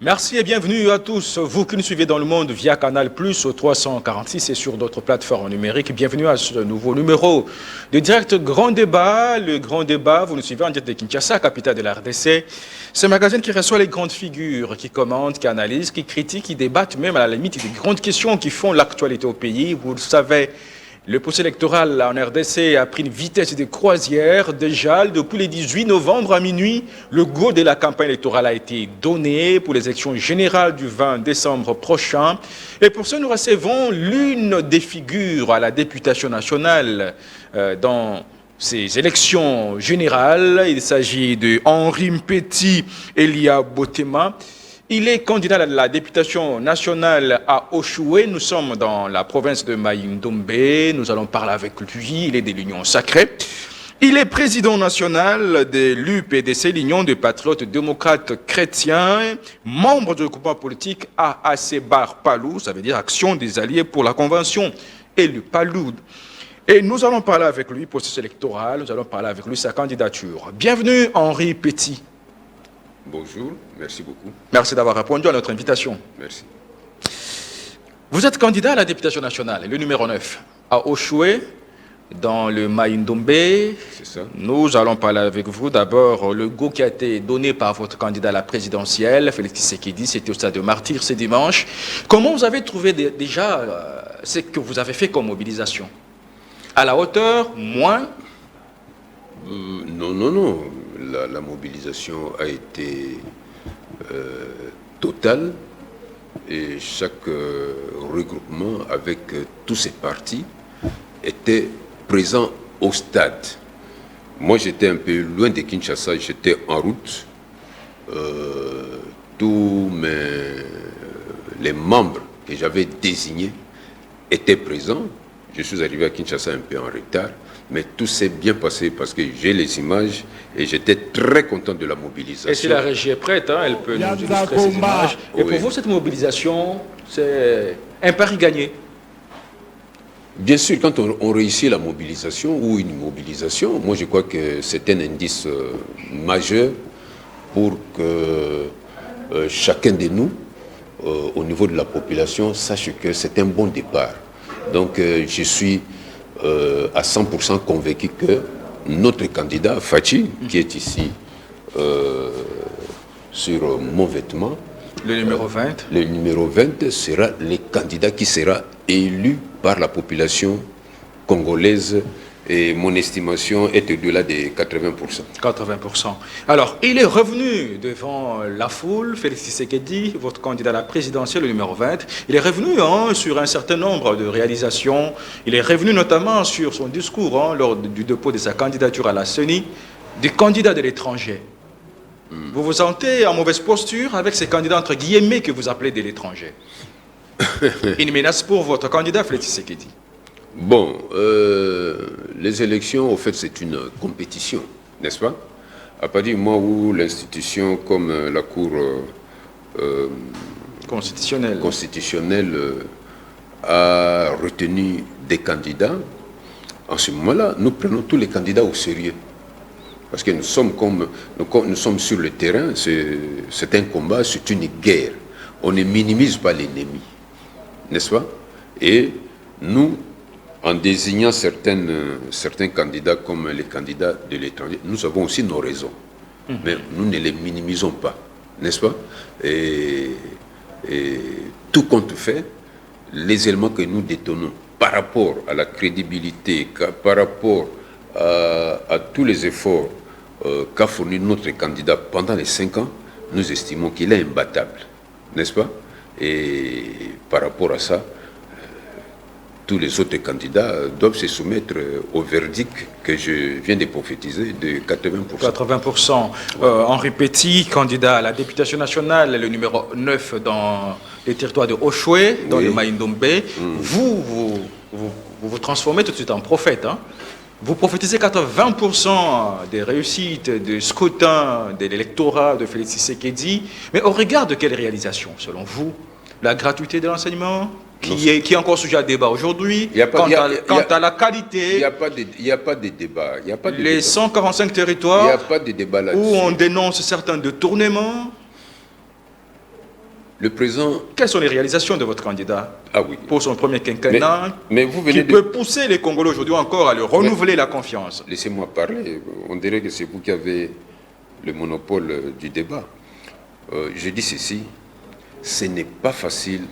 Merci et bienvenue à tous, vous qui nous suivez dans le monde via Canal+, au 346 et sur d'autres plateformes numériques. Bienvenue à ce nouveau numéro de Direct Grand Débat. Le Grand Débat, vous nous suivez en direct de Kinshasa, capitale de la RDC. Ce magazine qui reçoit les grandes figures, qui commentent, qui analysent, qui critiquent, qui débattent même à la limite des grandes questions qui font l'actualité au pays. Vous le savez, le processus électoral en RDC a pris une vitesse de croisière. Déjà, depuis le 18 novembre à minuit, le go de la campagne électorale a été donné pour les élections générales du 20 décembre prochain. Et pour ça, nous recevons l'une des figures à la députation nationale dans ces élections générales. Il s'agit de Henri Mpeti Elia Botema. Il est candidat à la députation nationale à Oshoué. Nous sommes dans la province de Mai-Ndombe. Nous allons parler avec lui. Il est de l'Union sacrée. Il est président national de l'UPDC, l'Union des patriotes démocrates chrétiens, membre du groupement politique AAC Bar Palou, ça veut dire Action des alliés pour la convention, et le Paloud. Et nous allons parler avec lui, processus électoral, nous allons parler avec lui, sa candidature. Bienvenue Henri Mpeti. Bonjour, merci beaucoup. Merci d'avoir répondu à notre invitation. Merci. Vous êtes candidat à la députation nationale, le numéro 9, à Oshoué, dans le Mai-Ndombe. C'est ça. Nous allons parler avec vous. D'abord, le go qui a été donné par votre candidat à la présidentielle, Félix Tshisekedi, c'était au stade de Martyr ce dimanche. Comment vous avez trouvé déjà ce que vous avez fait comme mobilisation? À la hauteur, moins? Non. La mobilisation a été totale et chaque regroupement avec tous ces partis était présent au stade. Moi, j'étais un peu loin de Kinshasa, j'étais en route. Tous les membres que j'avais désignés étaient présents. Je suis arrivé à Kinshasa un peu en retard. Mais tout s'est bien passé parce que j'ai les images et j'étais très content de la mobilisation. Et si la régie est prête, elle peut nous illustrer ces images. Et pour vous, cette mobilisation, c'est un pari gagné? Bien sûr, quand on réussit la mobilisation ou une mobilisation, moi je crois que c'est un indice majeur pour que chacun de nous, au niveau de la population, sache que c'est un bon départ. Donc je suis à 100% convaincu que notre candidat, Fachi, qui est ici sur mon vêtement, le numéro 20. Le numéro 20 sera le candidat qui sera élu par la population congolaise et mon estimation est au-delà de 80%. 80%. Alors, il est revenu devant la foule, Félix Tshisekedi, votre candidat à la présidentielle, le numéro 20. Il est revenu sur un certain nombre de réalisations. Il est revenu notamment sur son discours lors du dépôt de sa candidature à la CENI, des candidats de l'étranger. Vous vous sentez en mauvaise posture avec ces candidats entre guillemets que vous appelez de l'étranger? Une menace pour votre candidat, Félix Tshisekedi? Bon, les élections, au fait, c'est une compétition, n'est-ce pas? À partir du moment où l'institution comme la Cour constitutionnelle a retenu des candidats, en ce moment-là, nous prenons tous les candidats au sérieux. Parce que nous sommes sur le terrain, c'est un combat, c'est une guerre. On ne minimise pas l'ennemi, n'est-ce pas? Et nous, en désignant certains candidats comme les candidats de l'étranger, nous avons aussi nos raisons. Mais nous ne les minimisons pas, n'est-ce pas? Et tout compte fait, les éléments que nous détenons par rapport à la crédibilité, par rapport à tous les efforts qu'a fourni notre candidat pendant les 5 ans, nous estimons qu'il est imbattable, n'est-ce pas? Et par rapport à ça, tous les autres candidats doivent se soumettre au verdict que je viens de prophétiser de 80%. 80%. Henri Mpeti, candidat à la députation nationale, le numéro 9 dans les territoires de Oshoué, dans le Mai-Ndombe. Vous transformez tout de suite en prophète. Vous prophétisez 80% des réussites, des scrutins, de l'électorat de Félix Tshisekedi. Mais au regard de quelle réalisation, selon vous? La gratuité de l'enseignement qui est encore sujet à débat aujourd'hui. Quant à la qualité, il n'y a pas de débat. Les 145 territoires il n'y a pas de débat là-dessus. Où on dénonce certains détournements. Le président... Quelles sont les réalisations de votre candidat pour son premier quinquennat mais vous venez qui peut pousser les Congolais aujourd'hui encore à lui renouveler la confiance? Laissez-moi parler. On dirait que c'est vous qui avez le monopole du débat. Je dis ceci, ce n'est pas facile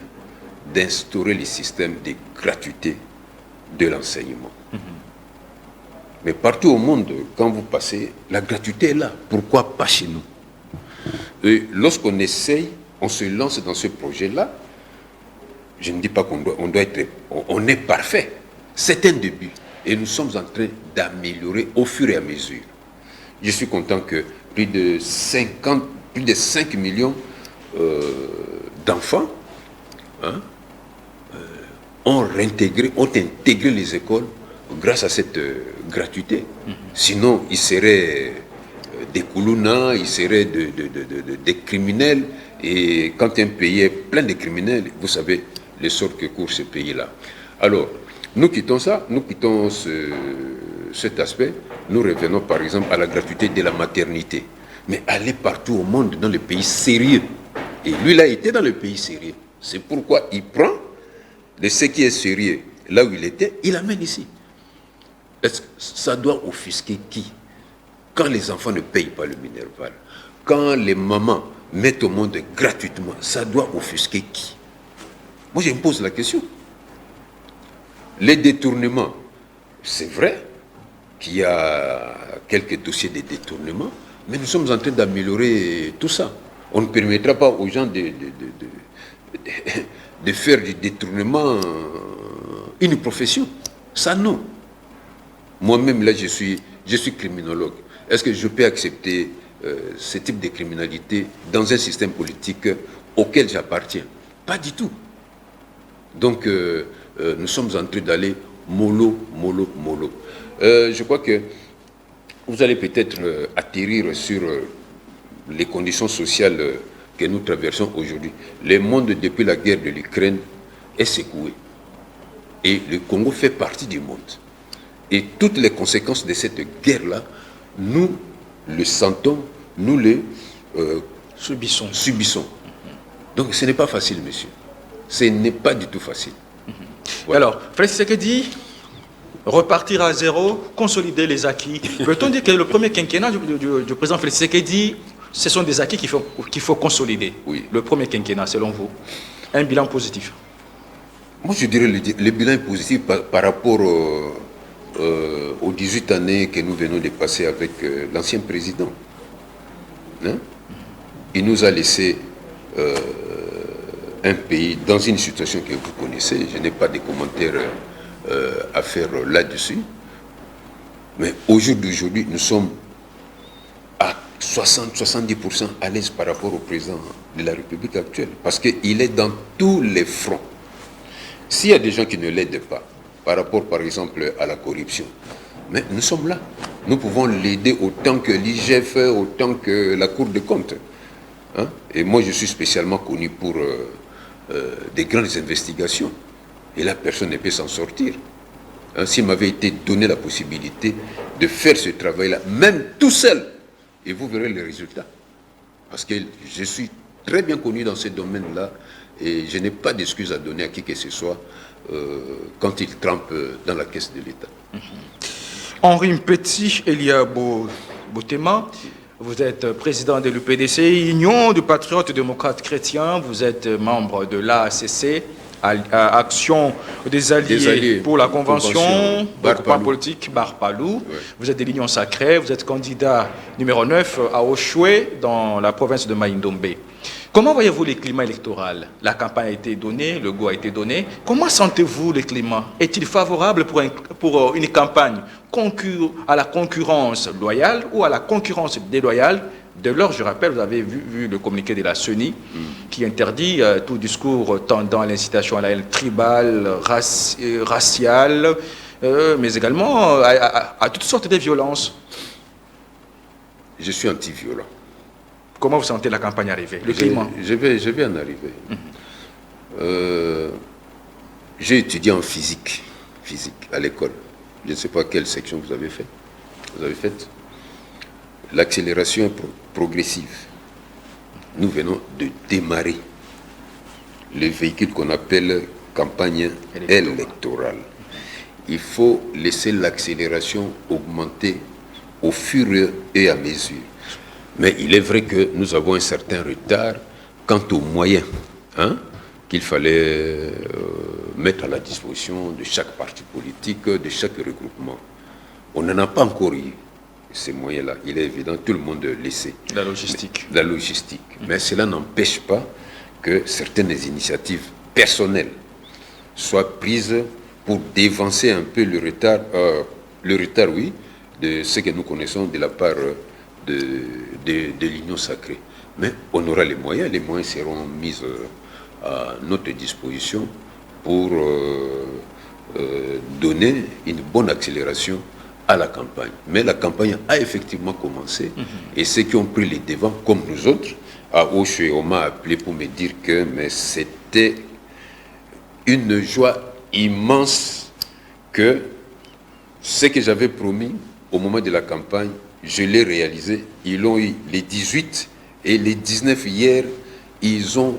d'instaurer le système de gratuité de l'enseignement. Mais partout au monde, quand vous passez, la gratuité est là. Pourquoi pas chez nous? Et lorsqu'on essaye, on se lance dans ce projet-là, je ne dis pas on est parfait. C'est un début. Et nous sommes en train d'améliorer au fur et à mesure. Je suis content que plus de 5 millions d'enfants ont intégré les écoles grâce à cette gratuité. Sinon, ils seraient des koulounas, ils seraient des criminels. Et quand un pays est plein de criminels, vous savez les sortes que court ce pays-là. Alors, nous quittons ça, nous quittons cet aspect, nous revenons par exemple à la gratuité de la maternité. Mais aller partout au monde dans les pays sérieux. Et lui, il a été dans le pays sérieux. C'est pourquoi il prend ce qui est sérieux là où il était, il l'amène ici. Ça doit offusquer qui? Quand les enfants ne payent pas le minerval, quand les mamans mettent au monde gratuitement, ça doit offusquer qui? Moi, je me pose la question. Les détournements, c'est vrai qu'il y a quelques dossiers de détournement, mais nous sommes en train d'améliorer tout ça. On ne permettra pas aux gens de faire du détournement une profession. Ça, non. Moi-même, là, je suis criminologue. Est-ce que je peux accepter ce type de criminalité dans un système politique auquel j'appartiens? Pas du tout. Donc, nous sommes en train d'aller mollo. Je crois que vous allez peut-être atterrir sur les conditions sociales que nous traversons aujourd'hui. Le monde, depuis la guerre de l'Ukraine, est secoué. Et le Congo fait partie du monde. Et toutes les conséquences de cette guerre-là, nous le sentons, nous les subissons. Donc ce n'est pas facile, monsieur. Ce n'est pas du tout facile. Voilà. Alors, Félix Tshisekedi, repartir à zéro, consolider les acquis. Peut-on dire que le premier quinquennat du président Félix Tshisekedi, ce sont des acquis qu'il faut consolider? Oui. Le premier quinquennat, selon vous, un bilan positif? Moi, je dirais le bilan est positif par rapport aux 18 années que nous venons de passer avec l'ancien président. Hein? Il nous a laissé un pays dans une situation que vous connaissez. Je n'ai pas de commentaires à faire là-dessus. Mais au jour d'aujourd'hui, nous sommes à 60-70% à l'aise par rapport au président de la République actuelle. Parce qu'il est dans tous les fronts. S'il y a des gens qui ne l'aident pas, par rapport par exemple à la corruption, mais nous sommes là. Nous pouvons l'aider autant que l'IGF, autant que la Cour des comptes. Hein? Et moi je suis spécialement connu pour des grandes investigations. Et là personne ne peut s'en sortir. Hein? S'il m'avait été donné la possibilité de faire ce travail-là, même tout seul, et vous verrez les résultats. Parce que je suis très bien connu dans ce domaine-là et je n'ai pas d'excuses à donner à qui que ce soit quand il trempe dans la caisse de l'État. Henri Mpeti Elia Boutema, vous êtes président de l'UPDC, Union de Patriotes Démocrates Chrétiens, vous êtes membre de l'AACC, Action des Alliés pour la Convention, Groupement politique Barpalou. Ouais. Vous êtes de l'Union Sacrée, vous êtes candidat numéro 9 à Oshwe dans la province de Maïndombe. Comment voyez-vous le climat électoral? La campagne a été donnée, le go a été donné. Comment sentez-vous le climat? Est-il favorable pour une campagne à la concurrence loyale ou à la concurrence déloyale? Dès lors, je rappelle, vous avez vu le communiqué de la CENI qui interdit tout discours tendant à l'incitation à la haine tribale, raciale, mais également à toutes sortes de violences. Je suis anti-violent. Comment vous sentez la campagne arriver, le climat? Je vais en arriver. J'ai étudié en physique à l'école. Je ne sais pas quelle section vous avez faite. L'accélération est progressive. Nous venons de démarrer les véhicules qu'on appelle campagne électorale. Il faut laisser l'accélération augmenter au fur et à mesure. Mais il est vrai que nous avons un certain retard quant aux moyens qu'il fallait mettre à la disposition de chaque parti politique, de chaque regroupement. On n'en a pas encore eu ces moyens-là. Il est évident, tout le monde le sait. La logistique. La logistique. Mais cela n'empêche pas que certaines initiatives personnelles soient prises pour dévancer un peu le retard, oui, de ce que nous connaissons de la part de l'Union sacrée. Mais on aura les moyens seront mis à notre disposition pour donner une bonne accélération à la campagne. Mais la campagne a effectivement commencé et ceux qui ont pris les devants, comme nous autres, à Oshé, on m'a appelé pour me dire que c'était une joie immense que ce que j'avais promis au moment de la campagne, je l'ai réalisé. Ils l'ont eu les 18 et les 19 hier, ils ont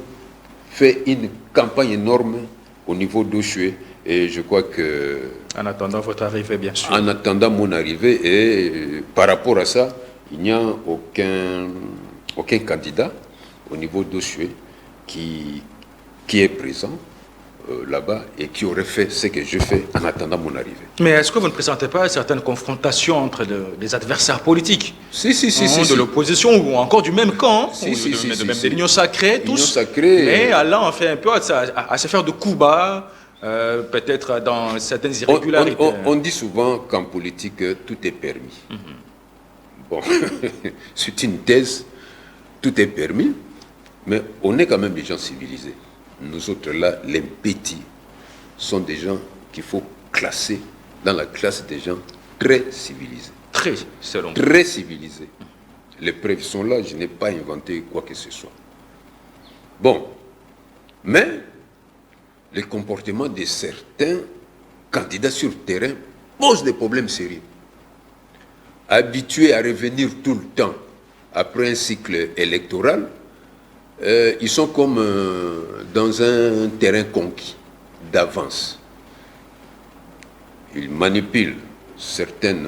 fait une campagne énorme au niveau d'Oshé. Et je crois que... En attendant votre arrivée, bien sûr. En attendant mon arrivée, et par rapport à ça, il n'y a aucun candidat au niveau d'Oshé qui est présent là-bas et qui aurait fait ce que je fais en attendant mon arrivée. Mais est-ce que vous ne présentez pas certaines confrontations entre les adversaires politiques de l'opposition ou encore du même camp, de l'Union sacrée, tous, mais allant en fait un peu à se faire de coups bas, peut-être dans certaines irrégularités. On dit souvent qu'en politique, tout est permis. Bon, c'est une thèse, tout est permis, mais on est quand même des gens civilisés. Nous autres là, les petits, sont des gens qu'il faut classer dans la classe des gens très civilisés. Très civilisés. Les preuves sont là, je n'ai pas inventé quoi que ce soit. Bon, mais le comportement de certains candidats sur le terrain pose des problèmes sérieux. Habitués à revenir tout le temps après un cycle électoral, ils sont comme dans un terrain conquis d'avance. Ils manipulent certaines,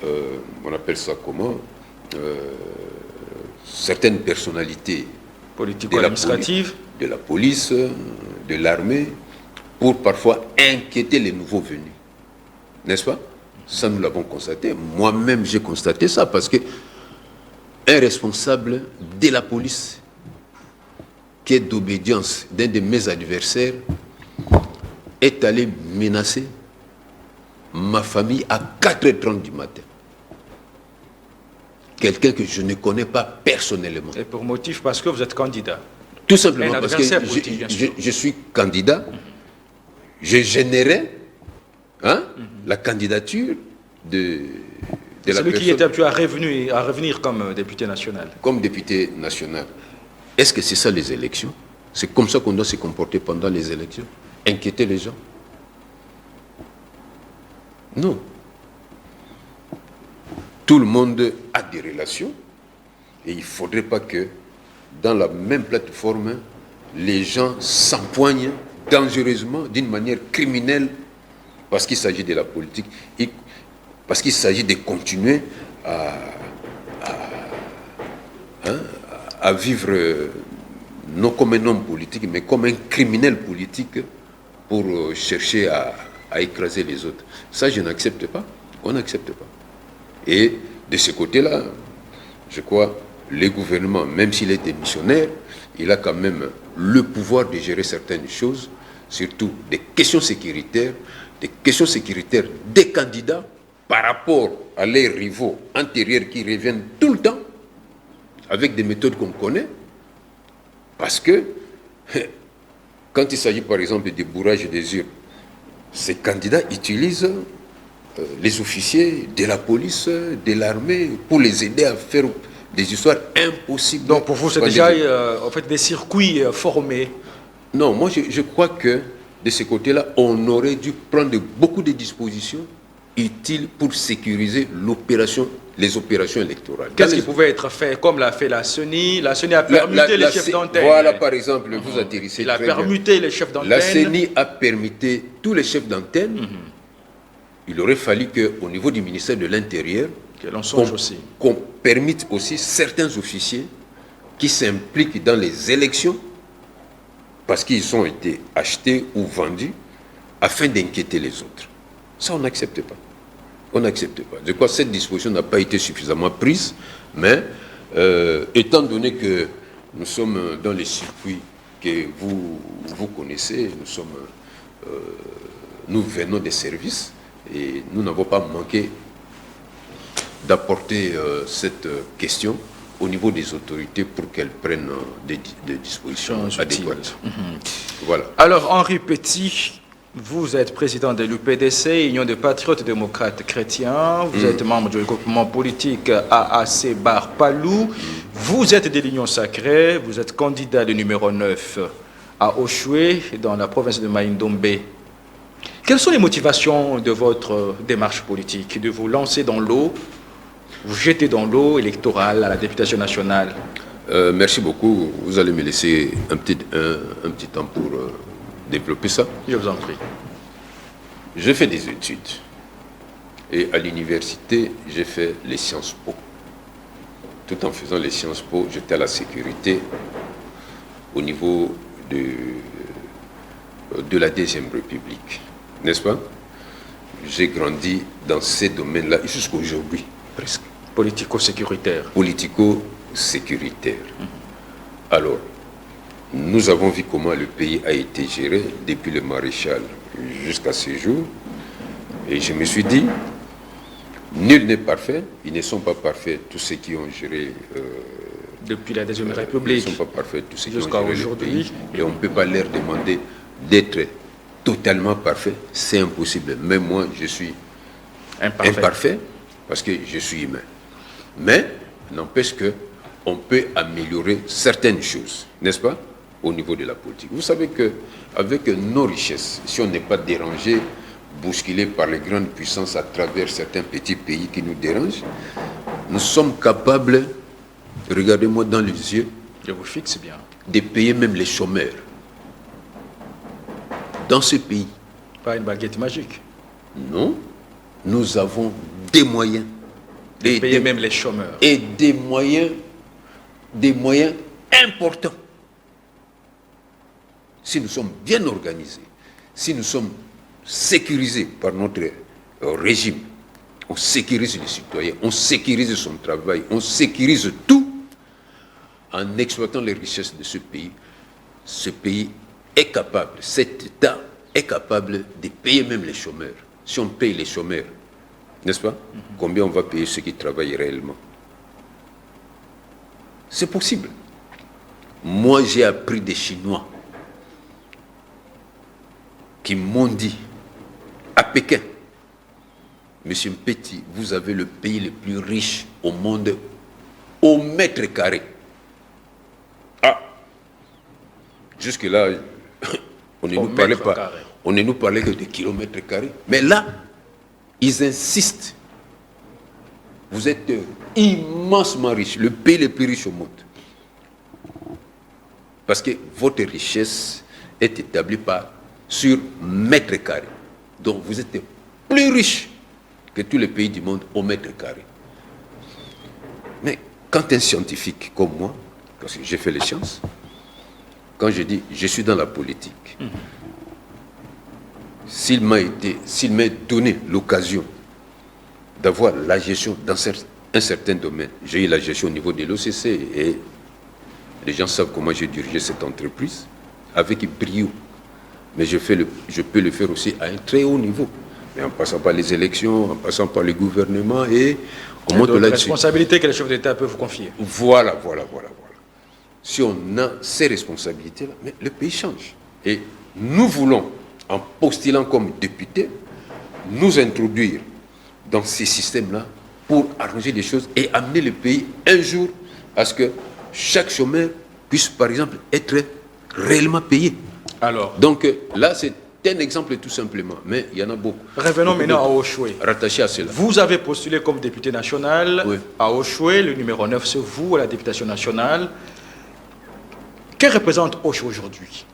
on appelle ça comment, certaines personnalités politico-administratives de la police, de l'armée, pour parfois inquiéter les nouveaux venus. N'est-ce pas? Ça, nous l'avons constaté. Moi-même, j'ai constaté ça parce que un responsable de la police qui est d'obédience d'un de mes adversaires est allé menacer ma famille à 4h30 du matin. Quelqu'un que je ne connais pas personnellement. Et pour motif parce que vous êtes candidat. Tout simplement parce que je suis candidat. Je générais la candidature de la personne. Celui qui était habitué à revenir comme député national. Comme député national. Est-ce que c'est ça les élections? C'est comme ça qu'on doit se comporter pendant les élections? Inquiéter les gens? Non. Tout le monde a des relations et il ne faudrait pas que dans la même plateforme, les gens s'empoignent dangereusement, d'une manière criminelle, parce qu'il s'agit de la politique, parce qu'il s'agit de continuer à vivre non comme un homme politique, mais comme un criminel politique pour chercher à écraser les autres. Ça, je n'accepte pas. On n'accepte pas. Et de ce côté-là, je crois, le gouvernement, même s'il est démissionnaire, il a quand même le pouvoir de gérer certaines choses, surtout des questions sécuritaires des candidats par rapport à leurs rivaux antérieurs qui reviennent tout le temps, avec des méthodes qu'on connaît, parce que quand il s'agit par exemple de bourrage des urnes, ces candidats utilisent les officiers de la police, de l'armée, pour les aider à faire des histoires impossibles. Donc pour vous, c'est déjà en fait des circuits formés? Non, moi je crois que de ce côté-là, on aurait dû prendre beaucoup de dispositions utile pour sécuriser les opérations électorales. Qu'est-ce qui pouvait être fait comme l'a fait la CENI? La CENI a permuté les chefs d'antenne. Voilà, par exemple, vous atterrissez. Il a permuté les chefs d'antenne. La CENI a permuté tous les chefs d'antenne. Il aurait fallu qu'au niveau du ministère de l'Intérieur, qu'on permette aussi certains officiers qui s'impliquent dans les élections parce qu'ils ont été achetés ou vendus afin d'inquiéter les autres. Ça, on n'accepte pas. On n'accepte pas. Je crois que cette disposition n'a pas été suffisamment prise, mais étant donné que nous sommes dans les circuits que vous connaissez, nous venons des services et nous n'avons pas manqué d'apporter cette question au niveau des autorités pour qu'elles prennent des dispositions adéquates. Voilà. Alors, Henri Petit, vous êtes président de l'UPDC, Union des Patriotes Démocrates Chrétiens. Vous êtes membre du regroupement politique AAC Bar Palou. Vous êtes de l'Union Sacrée. Vous êtes candidat de numéro 9 à Oshwe, dans la province de Maïndombe. Quelles sont les motivations de votre démarche politique, de vous lancer dans l'eau, vous jeter dans l'eau électorale à la députation nationale? Merci beaucoup. Vous allez me laisser un petit temps pour développer ça. Je vous en prie. J'ai fait des études. Et à l'université, j'ai fait les Sciences Po. Tout en faisant les Sciences Po, j'étais à la sécurité au niveau de la Deuxième République. N'est-ce pas? J'ai grandi dans ces domaines-là jusqu'à aujourd'hui, presque. Politico-sécuritaire. Politico-sécuritaire. Alors, nous avons vu comment le pays a été géré depuis le maréchal jusqu'à ce jour. Et je me suis dit, nul n'est parfait, ils ne sont pas parfaits, tous ceux qui ont géré... depuis la Deuxième République. Ils ne sont pas parfaits, tous ceux qui ont jusqu'à géré aujourd'hui. le pays. Et on ne peut pas leur demander d'être totalement parfait. C'est impossible. Même moi, je suis imparfait parce que je suis humain. Mais, n'empêche qu'on peut améliorer certaines choses, n'est-ce pas, au niveau de la politique. Vous savez qu'avec nos richesses, si on n'est pas dérangé, bousculé par les grandes puissances à travers certains petits pays qui nous dérangent, nous sommes capables, regardez-moi dans les yeux, je vous fixe bien, de payer même les chômeurs. Dans ce pays. Pas une baguette magique. Non, nous avons des moyens. De payer même les chômeurs. Et des moyens importants. Si nous sommes bien organisés, si nous sommes sécurisés par notre régime, on sécurise les citoyens, on sécurise son travail, on sécurise tout en exploitant les richesses de ce pays est capable, cet État est capable de payer même les chômeurs. Si on paye les chômeurs, n'est-ce pas? Combien on va payer ceux qui travaillent réellement? C'est possible. Moi, j'ai appris des Chinois qui m'ont dit à Pékin, Monsieur Petit, vous avez le pays le plus riche au monde au mètre carré. Ah, jusque-là, on ne nous parlait que de kilomètres carrés. Mais là, ils insistent. Vous êtes immensement riche, le pays le plus riche au monde. Parce que votre richesse est établie sur mètre carré. Donc vous êtes plus riche que tous les pays du monde au mètre carré. Mais quand un scientifique comme moi, parce que j'ai fait les sciences, quand je dis je suis dans la politique, s'il m'est donné l'occasion d'avoir la gestion dans un certain domaine, j'ai eu la gestion au niveau de l'OCC et les gens savent comment j'ai dirigé cette entreprise avec brio. Mais je peux le faire aussi à un très haut niveau. Mais en passant par les élections, en passant par le gouvernement et on monte là-dessus. Responsabilités que le chef d'État peut vous confier. Voilà. Si on a ces responsabilités-là, mais le pays change. Et nous voulons, en postulant comme député, nous introduire dans ces systèmes-là pour arranger les choses et amener le pays un jour à ce que chaque chômeur puisse, par exemple, être réellement payé. Alors, donc là, c'est C'est un exemple tout simplement, mais il y en a beaucoup. Revenons maintenant à Oshwe. Rattaché à cela. Vous avez postulé comme député national à Oshwe, le numéro 9, c'est vous à la députation nationale. Que représente Oshwe aujourd'hui?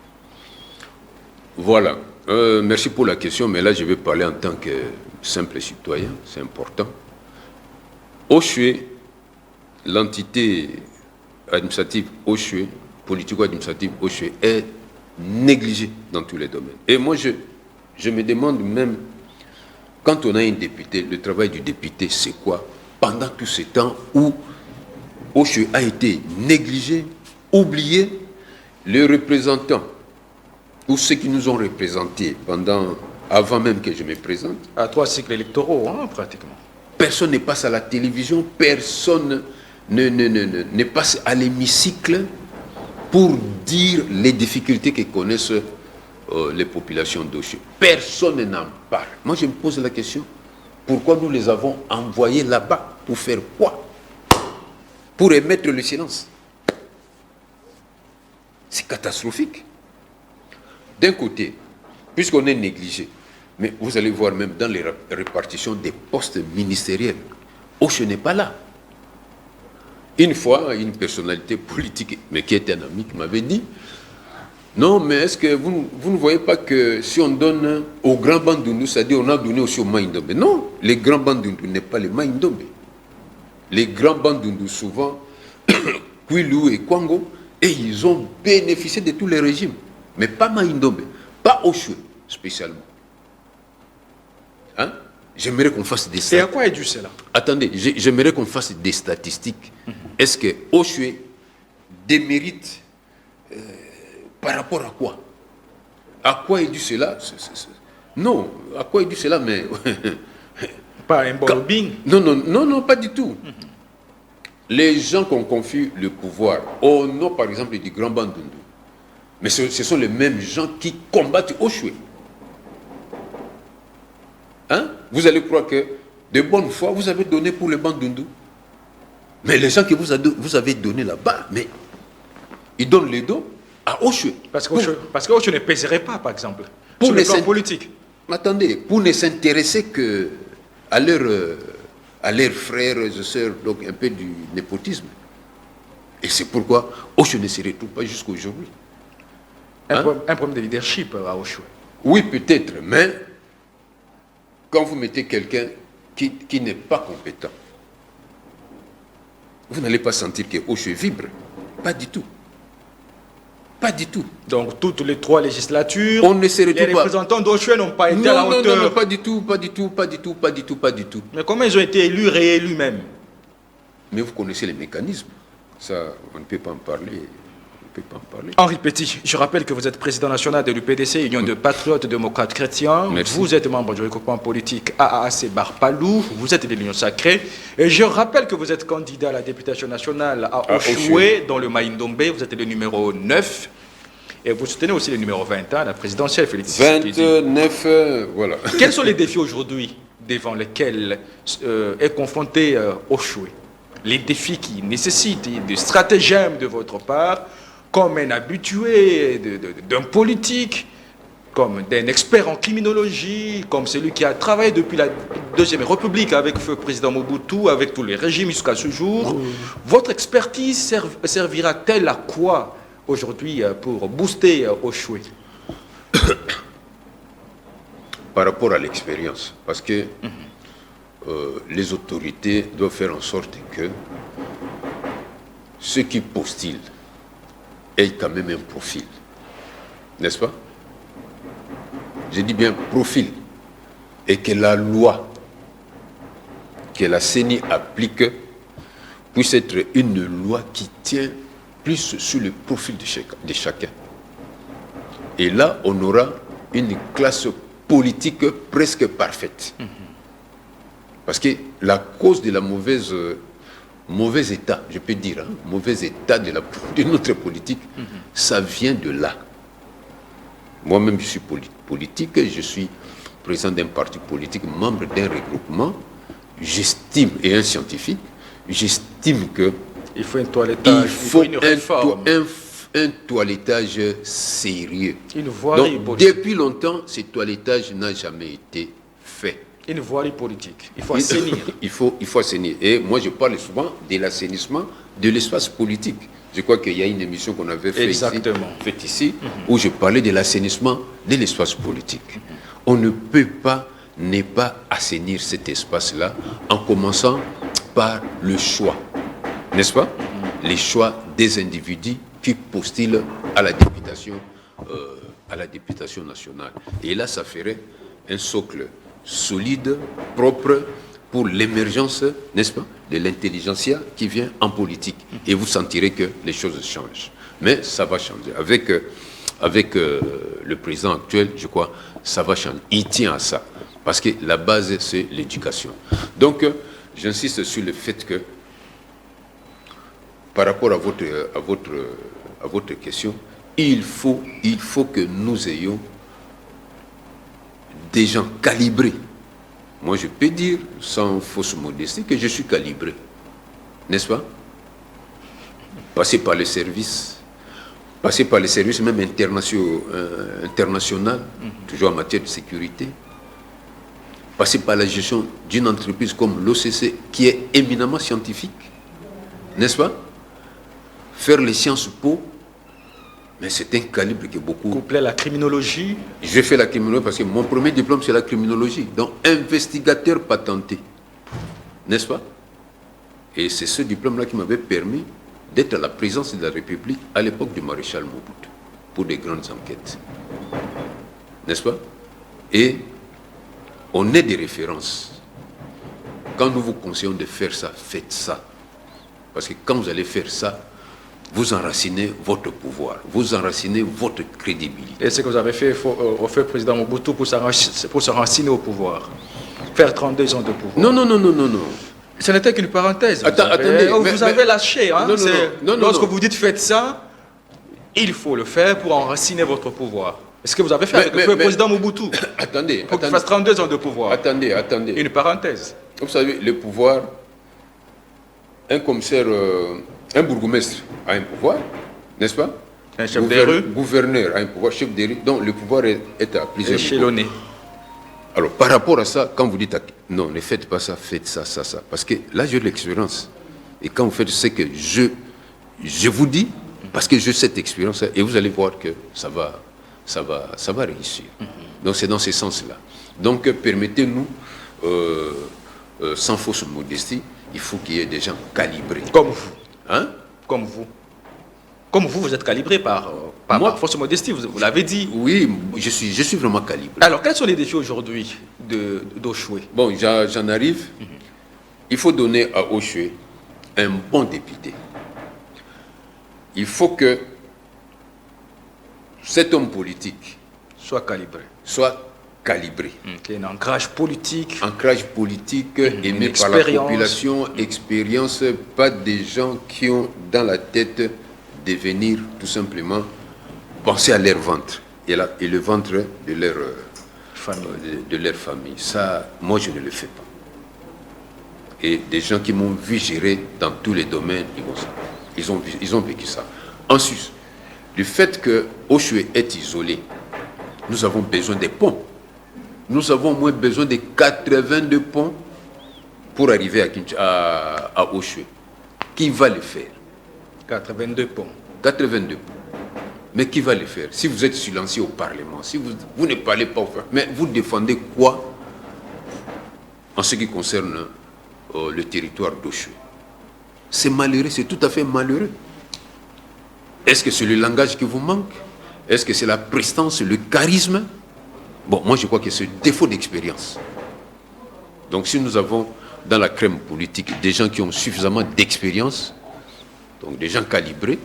Voilà. Merci pour la question, mais là je vais parler en tant que simple citoyen, c'est important. Oshwe, l'entité administrative Oshwe, politico-administrative Oshwe, est négligée dans tous les domaines. Et moi, je me demande même, quand on a un député, le travail du député, c'est quoi? Pendant tout ce temps où Oshwe a été négligé, oublié, les représentants, ou ceux qui nous ont représentés avant même que je me présente. À 3 cycles électoraux, hein, pratiquement. Personne ne passe à la télévision, personne ne passe à l'hémicycle pour dire les difficultés que connaissent les populations d'Oshwe. Personne n'en parle. Moi, je me pose la question, pourquoi nous les avons envoyés là-bas? Pour faire quoi? Pour émettre le silence. C'est catastrophique. D'un côté, puisqu'on est négligé, mais vous allez voir même dans les répartitions des postes ministériels, Oshwe n'est pas là. Une fois, une personnalité politique, mais qui était un ami, qui m'avait dit, non, mais est-ce que vous ne voyez pas que si on donne aux grands Bandundu, c'est-à-dire on a donné aussi aux Maïndombe? Non, les grands Bandundu n'est pas les Maïndombe. Les grands Bandundu, souvent, Kwilu et Kwango, et ils ont bénéficié de tous les régimes. Mais pas Maïndombe, pas Oshwe spécialement. Hein? J'aimerais qu'on fasse des statistiques. Et à quoi est dû cela? Attendez, j'aimerais qu'on fasse des statistiques. Est-ce que Oshwe démérite par rapport à quoi? À quoi est dû cela? Non, à quoi est dû cela, mais... Pas un bon lobbying? Non, pas du tout. Les gens qu'on confie le pouvoir, au nom par exemple du Grand Bandundu, mais ce sont les mêmes gens qui combattent Oshwe. Hein? Vous allez croire que de bonne foi, vous avez donné pour le Bandundu. Mais les gens que vous avez donnés là-bas, mais ils donnent les dos à Oshwe. Parce que Oshwe ne pèserait pas, par exemple, sur le plan politique. Attendez, pour ne s'intéresser que à leurs frères et sœurs, donc un peu du népotisme. Et c'est pourquoi Oshwe ne se retrouve pas jusqu'à aujourd'hui. Un problème de leadership à Oshwe. Oui, peut-être, mais quand vous mettez quelqu'un qui n'est pas compétent, vous n'allez pas sentir que Oshwe vibre. Pas du tout. Pas du tout. Donc, toutes les 3 législatures, on ne se retrouve les représentants d'Oshwe n'ont pas été à la hauteur. Non, pas du tout. Mais comment ils ont été élus, réélus même? Mais vous connaissez les mécanismes. Ça, on ne peut pas en parler. Henri Petit, je rappelle que vous êtes président national de l'UPDC, Union de Patriotes Démocrates Chrétiens. Merci. Vous êtes membre du regroupement politique AAC Barpalou. Vous êtes de l'Union Sacrée. Et je rappelle que vous êtes candidat à la députation nationale à Oshwe, dans le Maïndombe. Vous êtes le numéro 9. Et vous soutenez aussi le numéro 21 à la présidentielle, Félix Tshisekedi. 29, voilà. Quels sont les défis aujourd'hui devant lesquels est confronté Oshwe? Les défis qui nécessitent des stratagèmes de votre part, comme un habitué d'un politique, comme d'un expert en criminologie, comme celui qui a travaillé depuis la Deuxième République avec le président Mobutu, avec tous les régimes jusqu'à ce jour. Votre expertise servira-t-elle à quoi aujourd'hui pour booster Oshwe? Par rapport à l'expérience, parce que les autorités doivent faire en sorte que ceux qui postulent aient quand même un profil, n'est-ce pas? Je dis bien profil, et que la loi que la CENI applique puisse être une loi qui tient plus sur le profil de chacun. Et là, on aura une classe politique presque parfaite. Parce que la cause de la mauvais état, je peux dire, mauvais état de notre politique, ça vient de là. Moi-même, je suis politique, je suis président d'un parti politique, membre d'un regroupement. J'estime, et un scientifique, j'estime que il faut un toilettage, il faut une réforme. un toilettage sérieux. Une voirie Donc, politique. depuis longtemps, ce toilettage n'a jamais été fait. Une voirie politique. Il faut assainir. Il faut assainir. Et moi, je parle souvent de l'assainissement de l'espace politique. Je crois qu'il y a une émission qu'on avait faite ici, où je parlais de l'assainissement de l'espace politique. On ne peut pas ne pas assainir cet espace-là en commençant par le choix, n'est-ce pas? Les choix des individus qui postulent à la députation nationale. Et là, ça ferait un socle solide, propre, pour l'émergence, n'est-ce pas, de l'intelligentsia qui vient en politique. Et vous sentirez que les choses changent. Mais ça va changer. Avec le président actuel, je crois, ça va changer. Il tient à ça. Parce que la base, c'est l'éducation. Donc, j'insiste sur le fait que, par rapport à votre question, il faut que nous ayons des gens calibrés. Moi, je peux dire, sans fausse modestie, que je suis calibré. N'est-ce pas? Passer par les services même international, toujours en matière de sécurité. Passer par la gestion d'une entreprise comme l'OCC, qui est éminemment scientifique. N'est-ce pas? Faire les Sciences Po, mais c'est un calibre que beaucoup... Coupler la criminologie. J'ai fait la criminologie parce que mon premier diplôme, c'est la criminologie. Donc, investigateur patenté. N'est-ce pas? Et c'est ce diplôme-là qui m'avait permis d'être à la présidence de la République à l'époque du maréchal Mobutu, pour des grandes enquêtes. N'est-ce pas? Et on est des références. Quand nous vous conseillons de faire ça, faites ça. Parce que quand vous allez faire ça, vous enracinez votre pouvoir, vous enracinez votre crédibilité. Et ce que vous avez fait au fait président Mobutu pour s'enraciner au pouvoir. Faire 32 ans de pouvoir. Non. Ce n'était qu'une parenthèse. Attendez. Vous avez lâché. Hein, non, lorsque vous dites faites ça, il faut le faire pour enraciner votre pouvoir. Est-ce que vous avez fait avec le président Mobutu? Attendez. Pour qu'il fasse 32 ans de pouvoir. Attendez. Une parenthèse. Vous savez, le pouvoir, un commissaire, un bourgmestre a un pouvoir, n'est-ce pas? Un chef des rues. Gouverneur a un pouvoir, chef des rues. Donc le pouvoir est à plusieurs niveaux. Échelonné. Alors, par rapport à ça, quand vous dites non, ne faites pas ça, faites ça. Parce que là, j'ai de l'expérience. Et quand vous faites ce que je vous dis, parce que j'ai cette expérience, et vous allez voir que ça va réussir. Donc, c'est dans ce sens-là. Donc, permettez-nous, sans fausse modestie, il faut qu'il y ait des gens calibrés. Comme vous. Hein? Comme vous. Comme vous êtes calibré par force modestie, vous l'avez dit. Oui, je suis vraiment calibré. Alors, quels sont les défis aujourd'hui d'Oshwe? Bon, j'en arrive. Il faut donner à Oshwe un bon député. Il faut que cet homme politique soit calibré. Qu'il y ait un ancrage politique. Aimé par la population, expérience, pas des gens qui ont dans la tête de venir tout simplement penser à leur ventre et le ventre de leur famille. Ça, moi, je ne le fais pas. Et des gens qui m'ont vu gérer dans tous les domaines, ils ont vécu ça. Ensuite, du fait que Oshwe est isolé, nous avons besoin des ponts. Nous avons au moins besoin de 82 ponts pour arriver à Oshwe. Qui va le faire? 82 ponts. 82 ponts. Mais qui va le faire? Si vous êtes silencieux au Parlement, si vous ne parlez pas, mais vous défendez quoi en ce qui concerne le territoire d'Oshwe? C'est malheureux, c'est tout à fait malheureux. Est-ce que c'est le langage qui vous manque? Est-ce que c'est la prestance, le charisme? Bon, moi je crois que c'est défaut d'expérience. Donc si nous avons dans la crème politique des gens qui ont suffisamment d'expérience, donc des gens calibrés,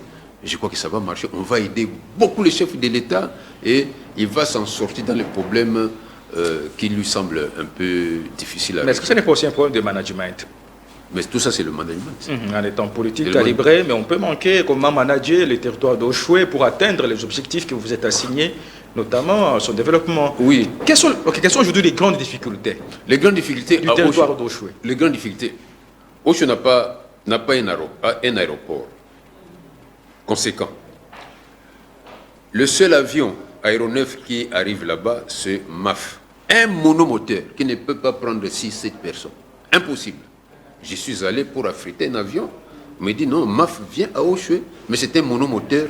je crois que ça va marcher. On va aider beaucoup les chefs de l'État et il va s'en sortir dans les problèmes qui lui semblent un peu difficiles à Mais est-ce que ce n'est pas aussi un problème de management? Mais tout ça, c'est le management. En étant politique calibré, mais on peut manquer comment manager les territoires d'Oshwe pour atteindre les objectifs que vous êtes assignés, notamment son développement. Oui. Quelles sont aujourd'hui les grandes difficultés? Les grandes difficultés du territoire d'Oshwe. Les grandes difficultés. Oshwe n'a pas un aéroport conséquent. Le seul avion aéronef qui arrive là-bas, c'est MAF. Un monomoteur qui ne peut pas prendre 6-7 personnes. Impossible. Je suis allé pour affréter un avion. On m'a dit non, MAF vient à Oshwe, mais c'est un monomoteur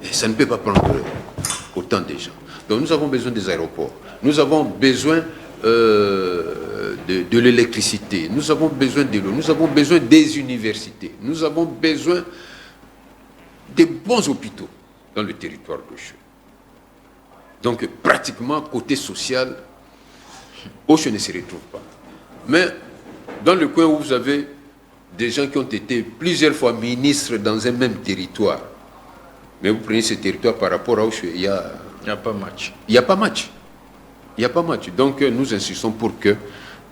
et ça ne peut pas prendre autant de gens. Donc nous avons besoin des aéroports. Nous avons besoin de l'électricité. Nous avons besoin de l'eau. Nous avons besoin des universités. Nous avons besoin des bons hôpitaux dans le territoire d'Oshwe. Donc pratiquement côté social, Oshwe ne se retrouve pas. Mais dans le coin où vous avez des gens qui ont été plusieurs fois ministres dans un même territoire, mais vous prenez ce territoire par rapport à Oshwe, il n'y a pas match. Il n'y a pas match. Il n'y a pas match. Donc nous insistons pour que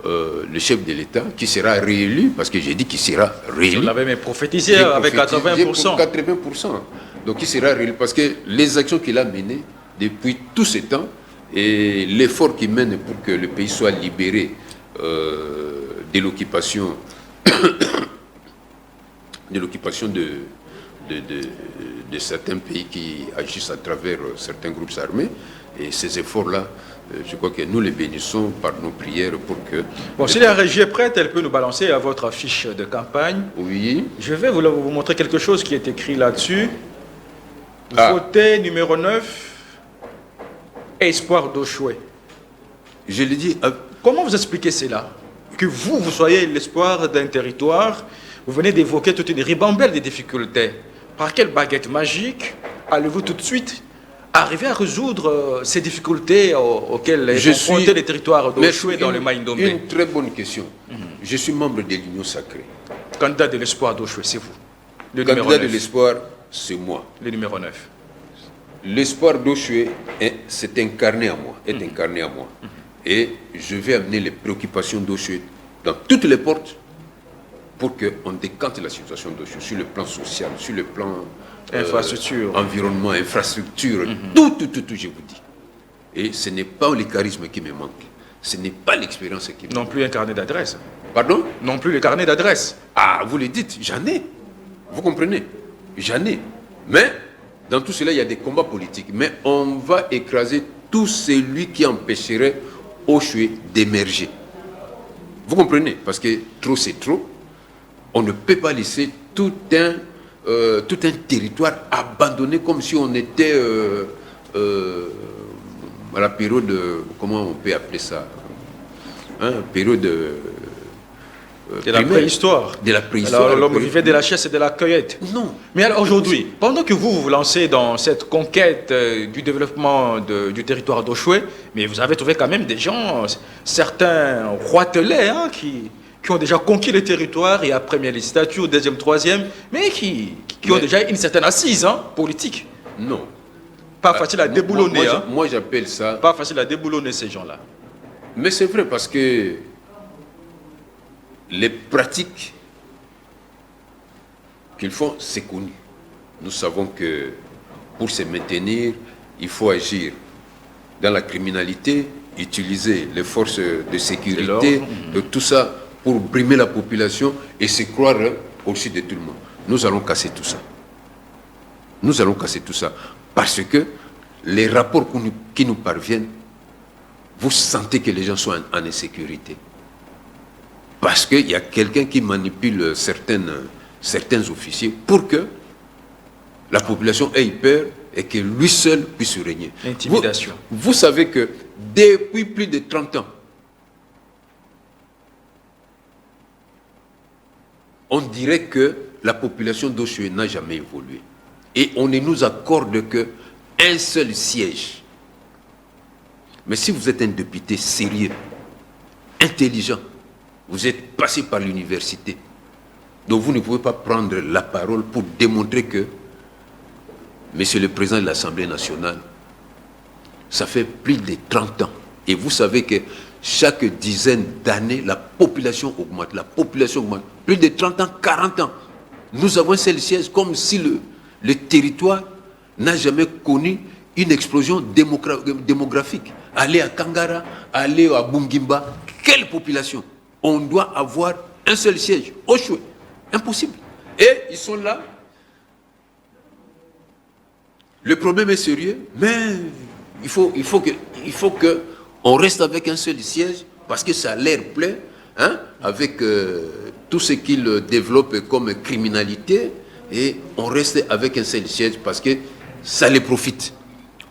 le chef de l'État, qui sera réélu, parce que j'ai dit qu'il sera réélu. Vous l'avez même prophétisé avec 80%. 80%. Donc il sera réélu parce que les actions qu'il a menées depuis tout ce temps et l'effort qu'il mène pour que le pays soit libéré de l'occupation de certains pays qui agissent à travers certains groupes armés. Et ces efforts-là, je crois que nous les bénissons par nos prières pour que... Bon, si la régie est prête, elle peut nous balancer à votre affiche de campagne. Oui. Je vais vous montrer quelque chose qui est écrit là-dessus. Votez numéro 9, Espoir d'Oshwe. Je l'ai dit... Comment vous expliquez cela? Que vous soyez l'espoir d'un territoire, vous venez d'évoquer toute une ribambelle de difficultés. Par quelle baguette magique allez-vous tout de suite arriver à résoudre ces difficultés auxquelles est confronté les territoires d'Oshwe dans le Maïndombe? Une très bonne question. Je suis membre de l'Union Sacrée. Candidat de l'espoir d'Oshwe, c'est vous. Le candidat de l'espoir, c'est moi. Le numéro 9. L'espoir d'Oshwe c'est incarné à moi, incarné à moi. Et je vais amener les préoccupations d'Oshwe dans toutes les portes pour qu'on décante la situation d'Oshwe sur le plan social, sur le plan infrastructure, environnement, infrastructure, tout, je vous dis. Et ce n'est pas le charisme qui me manque, ce n'est pas l'expérience qui me manque. Non plus un carnet d'adresse. Pardon? Non plus le carnet d'adresse. Ah, vous le dites, j'en ai. Vous comprenez? J'en ai. Mais dans tout cela, il y a des combats politiques. Mais on va écraser tout celui qui empêcherait Oshwe d'émerger. Vous comprenez? Parce que trop c'est trop. On ne peut pas laisser tout un territoire abandonné comme si on était à la période, comment on peut appeler ça, période de la préhistoire. De la préhistoire. Alors l'homme vivait de la chasse et de la cueillette. Non. Mais alors aujourd'hui, pendant que vous vous lancez dans cette conquête du développement du territoire d'Oshwe, mais vous avez trouvé quand même des gens, certains roitelets, qui ont déjà conquis le territoire et à première législature, deuxième, troisième, mais qui ont déjà une certaine assise politique. Non. Pas facile à déboulonner. Moi, j'appelle ça... Pas facile à déboulonner ces gens-là. Mais c'est vrai parce que les pratiques qu'ils font, c'est connu. Nous savons que pour se maintenir, il faut agir dans la criminalité, utiliser les forces de sécurité, de tout ça, pour brimer la population et se croire au-dessus de tout le monde. Nous allons casser tout ça. Nous allons casser tout ça. Parce que les rapports qui nous parviennent, vous sentez que les gens sont en insécurité. Parce qu'il y a quelqu'un qui manipule certains officiers pour que la population ait peur et que lui seul puisse régner. Intimidation. Vous savez que depuis plus de 30 ans, on dirait que la population d'Oshwe n'a jamais évolué. Et on ne nous accorde qu'un seul siège. Mais si vous êtes un député sérieux, intelligent, vous êtes passé par l'université, donc vous ne pouvez pas prendre la parole pour démontrer que, Monsieur le Président de l'Assemblée nationale, ça fait plus de 30 ans. Et vous savez que chaque dizaine d'années, la population augmente. La population augmente. Plus de 30 ans, 40 ans. Nous avons un seul siège comme si le territoire n'a jamais connu une explosion démographique. Aller à Kangara, aller à Bungimba, quelle population? On doit avoir un seul siège. Oshwe, impossible. Et ils sont là. Le problème est sérieux, mais il faut que on reste avec un seul siège, parce que ça a l'air plein, hein, avec tout ce qu'il développe comme criminalité, et on reste avec un seul siège parce que ça les profite.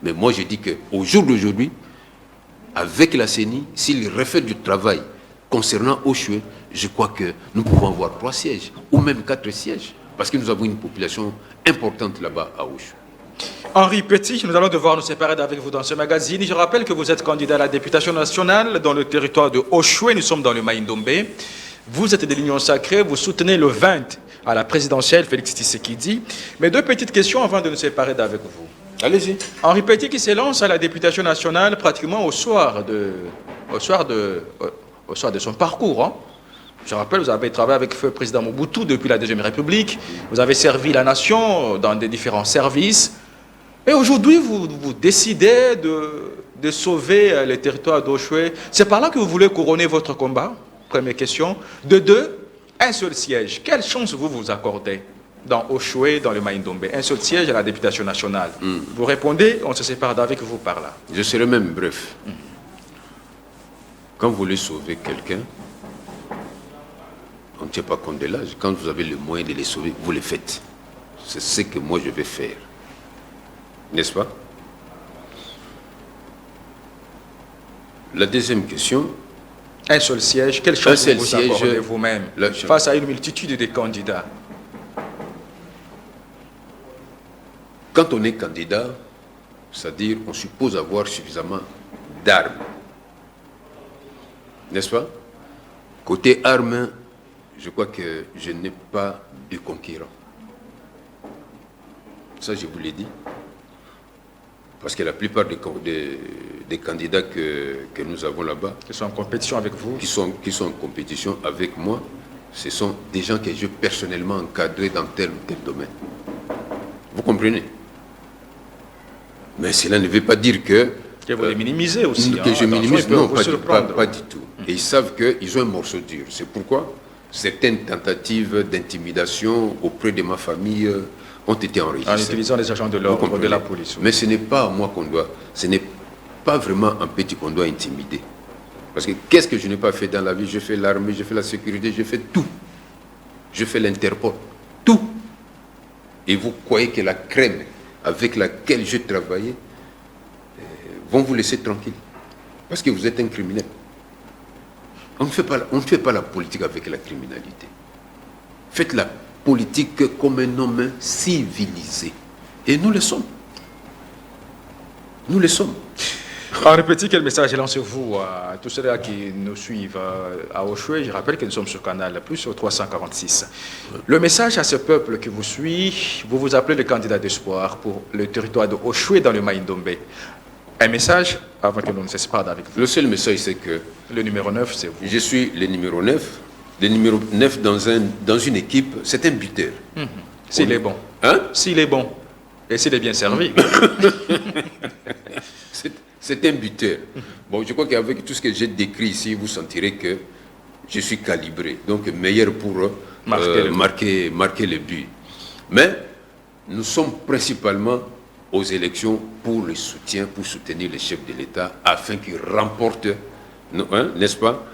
Mais moi je dis qu'au jour d'aujourd'hui, avec la CENI, s'il refait du travail concernant Oshwe, je crois que nous pouvons avoir 3 sièges, ou même 4 sièges, parce que nous avons une population importante là-bas à Oshwe. Henri Petit, nous allons devoir nous séparer avec vous dans ce magazine. Je rappelle que vous êtes candidat à la députation nationale dans le territoire de Oshwe. Nous sommes dans le Maïndombe. Vous êtes de l'Union Sacrée, vous soutenez le 20 à la présidentielle, Félix Tshisekedi. Mais 2 petites questions avant de nous séparer d'avec vous. Allez-y. Henri Petit qui s'élance à la députation nationale pratiquement au soir de son parcours. Hein. Je rappelle, vous avez travaillé avec le président Mobutu depuis la Deuxième République. Vous avez servi la nation dans des différents services. Et aujourd'hui, vous décidez de sauver le territoire d'Oshwe. C'est par là que vous voulez couronner votre combat? Première question. De 2, un seul siège. Quelle chance vous accordez dans Oshwe, dans le Maïndombe? Un seul siège à la députation nationale. Vous répondez, on se sépare d'avec vous par là. Je serai même bref. Quand vous voulez sauver quelqu'un, on ne tient pas compte de l'âge. Quand vous avez le moyen de les sauver, vous le faites. C'est ce que moi je vais faire. N'est-ce pas? La deuxième question. Un seul siège. Quelle chance vous accordez vous-même face à une multitude de candidats? Quand on est candidat, c'est-à-dire on suppose avoir suffisamment d'armes. N'est-ce pas? Côté armes, je crois que je n'ai pas de concurrent. Ça, je vous l'ai dit. Parce que la plupart des candidats que nous avons là-bas, qui sont en compétition avec vous, qui sont en compétition avec moi, ce sont des gens que je personnellement encadré dans tel ou tel domaine. Vous comprenez? Mais cela ne veut pas dire que vous les minimisez aussi. Que je minimise, non, pas du tout. Et ils savent qu'ils ont un morceau dur. C'est pourquoi certaines tentatives d'intimidation auprès de ma famille ont été enregistrées. En utilisant les agents de l'ordre, de la police. Oui. Mais ce n'est pas à moi qu'on doit, ce n'est pas vraiment un petit qu'on doit intimider. Parce que qu'est-ce que je n'ai pas fait dans la vie? Je fais l'armée, je fais la sécurité, je fais tout. Je fais l'Interpol, tout. Et vous croyez que la crème avec laquelle j'ai travaillé vont vous laisser tranquille? Parce que vous êtes un criminel. On ne fait pas la politique avec la criminalité. Faites la politique comme un homme civilisé. Et nous le sommes. Nous le sommes. Henri Petit, quel message lancez-vous à tous ceux-là qui nous suivent à Oshwe? Je rappelle que nous sommes sur Canal Plus, au 346. Le message à ce peuple qui vous suit, vous vous appelez le candidat d'espoir pour le territoire de Oshwe dans le Maïndombe. Un message avant que l'on ne se sépare avec vous. Le seul message, c'est que... Le numéro 9, c'est vous. Je suis le numéro 9. Le numéro 9 dans une équipe, c'est un buteur. S'il est bon. Hein? S'il est bon. Et s'il est bien servi. C'est un buteur. Bon, je crois qu'avec tout ce que j'ai décrit ici, vous sentirez que je suis calibré. Donc, meilleur pour marquer le but. Mais nous sommes principalement aux élections pour le soutien, pour soutenir les chefs de l'État afin qu'ils remportent, n'est-ce pas,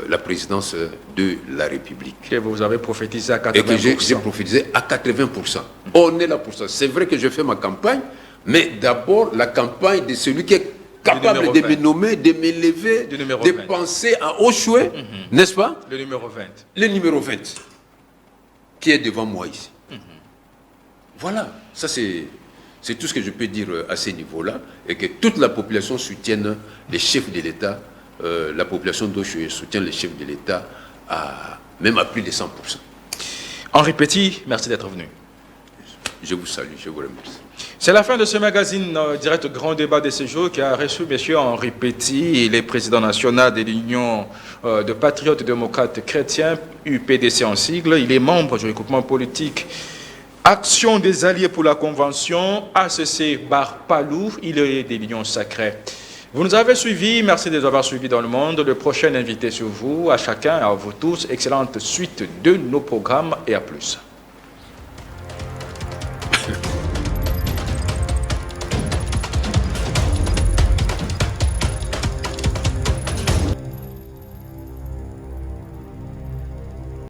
la présidence de la République. Que vous avez prophétisé à 80%. Et que j'ai prophétisé à 80%. On est là pour ça. C'est vrai que je fais ma campagne, mais d'abord la campagne de celui qui est capable de me nommer, de m'élever, de penser à Oshwe, n'est-ce pas? Le numéro 20. Le numéro 20, qui est devant moi ici. Voilà, ça c'est tout ce que je peux dire à ce niveau-là, et que toute la population soutienne les chefs de l'État, la population d'Oshwe soutient les chefs de l'État, même à plus de 100%. Henri Petit, merci d'être venu. Je vous salue, je vous remercie. C'est la fin de ce magazine direct Grand Débat de ce jour qui a reçu M. Henri Petit, il est président national de l'Union de patriotes démocrates chrétiens, UPDC en sigle. Il est membre du regroupement politique Action des Alliés pour la Convention, ACC Bar Palou, il est de l'Union Sacrée. Vous nous avez suivis, merci de nous avoir suivis dans le monde. Le prochain invité sur vous, à chacun, à vous tous, excellente suite de nos programmes et à plus.